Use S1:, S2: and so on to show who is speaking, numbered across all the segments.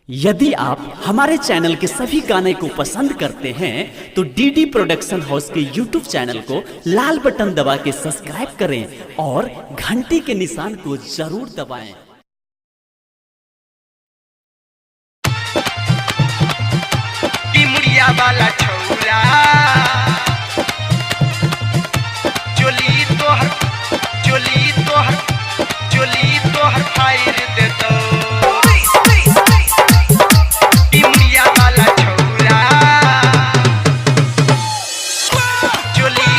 S1: यदि आप हमारे चैनल के सभी गाने को पसंद करते हैं तो डीडी प्रोडक्शन हाउस के यूट्यूब चैनल को लाल बटन दबा के सब्सक्राइब करें और घंटी के निशान को जरूर दबाएं।
S2: मुड़िया वाला छौरा चोली तोहर फायर दे दो। मुड़िया वाला छौरा चोली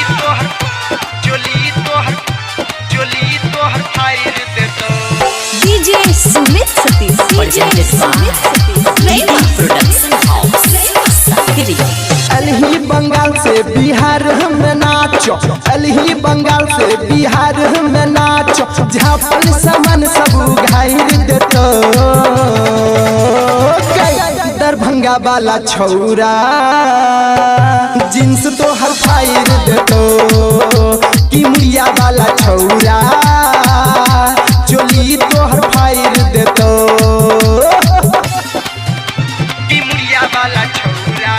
S2: तोहर फायर दे दो।
S3: DJ Sumit Satish, DJ Sumit Satish, production house
S4: अलही बंगाल से बिहार हम नाचो, अलही बंगाल से बिहार हम नाचो, झापल सामान सब घायर देतो। दरभंगा वाला छौरा जींस तो हर फायर देतो। कि मुड़िया वाला छौरा चोली तो हर फायर देतो।
S2: कि मुड़िया वाला छौरा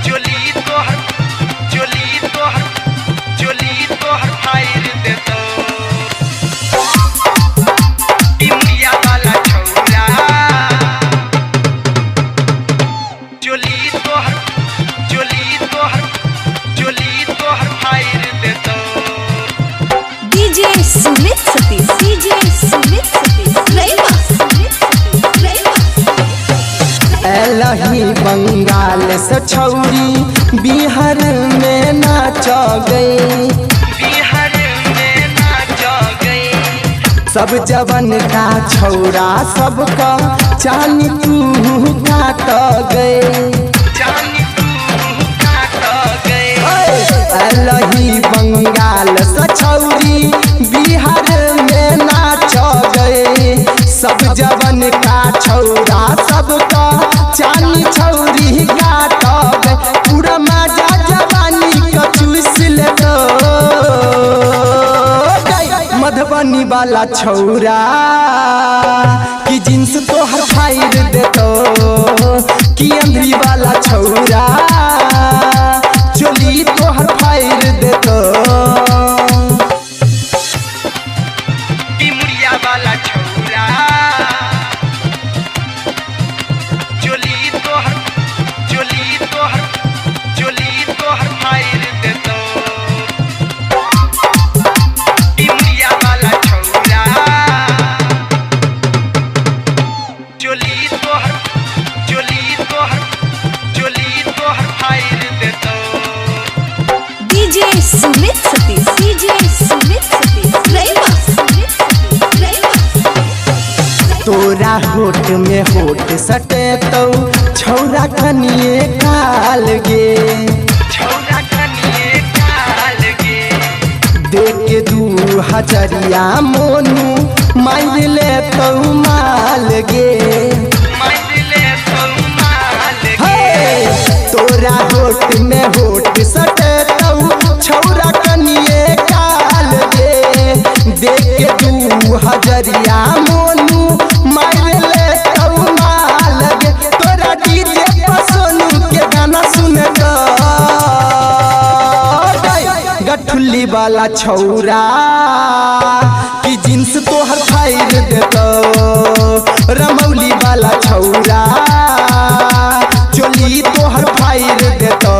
S2: चोली तोहर फायर दे दो। कि मुड़िया वाला छौरा चोली तोहर फायर दे दो।
S3: डीजे सुमित सतीश, डीजे सुमित सतीश,
S4: अलही बंगाल से छौरी बिहार में नाच गई।
S2: बिहार में नाच गई।
S4: सब जवन का छौरा सबका चानी तू काट गई।
S2: जानी तू काट गए।
S4: अलही बंगाल से छौरी बिहार में नाच गई। सब जवन का छौरा सबका चानी छौरी काट गए। पूरा मजा जवानी का चूस ले दो। मधुबनी वाला छौरा कि जींस तो हर फायर देतो। कि अंधरी वाला छौरा चोली तो हर फायर देतो।
S2: कि मुड़िया वाला छौरा चोली तोहर फायर दे दो। कि मुड़िया वाला छौरा चोली तोहर फायर दे दो।
S3: डीजे सुमित सतीश, डीजे सुमित सतीश,
S4: तोरा होठ में होठ सटे तो छौरा कनिए काल गे।
S2: छौरा कनिए काल गे।
S4: देख के 2000 मोनू मार ले तो माल गे।
S2: माइले तो माल गे।
S4: तोरा होठ में होठ सटे तो छौरा कनिए काल गे। देख के 2000 मोनू मार ले तो माल गे। तोरा डीजे पर सोनू के गाना सुने तो गठुल्ली वाला छौरा कि जींस तो हर फायर देतो। रमौली वाला छौरा चोली तो हर फायर देतो।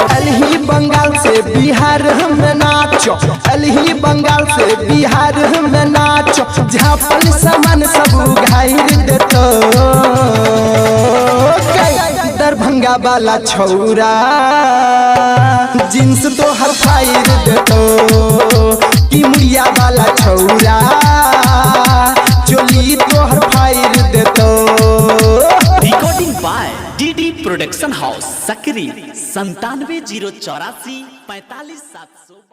S4: अलही बंगाल से बिहार हम नाचो, अलही बंगाल से बिहार हम नाचो, झापल सामान सब घायर देतो। दरभंगा वाला छौरा जींस तो हर फायर देतो। कि मुड़िया वाला छौरा चोली तो हर फायर देतो।
S1: Recording by DD production house Sakri 97 084 45 700।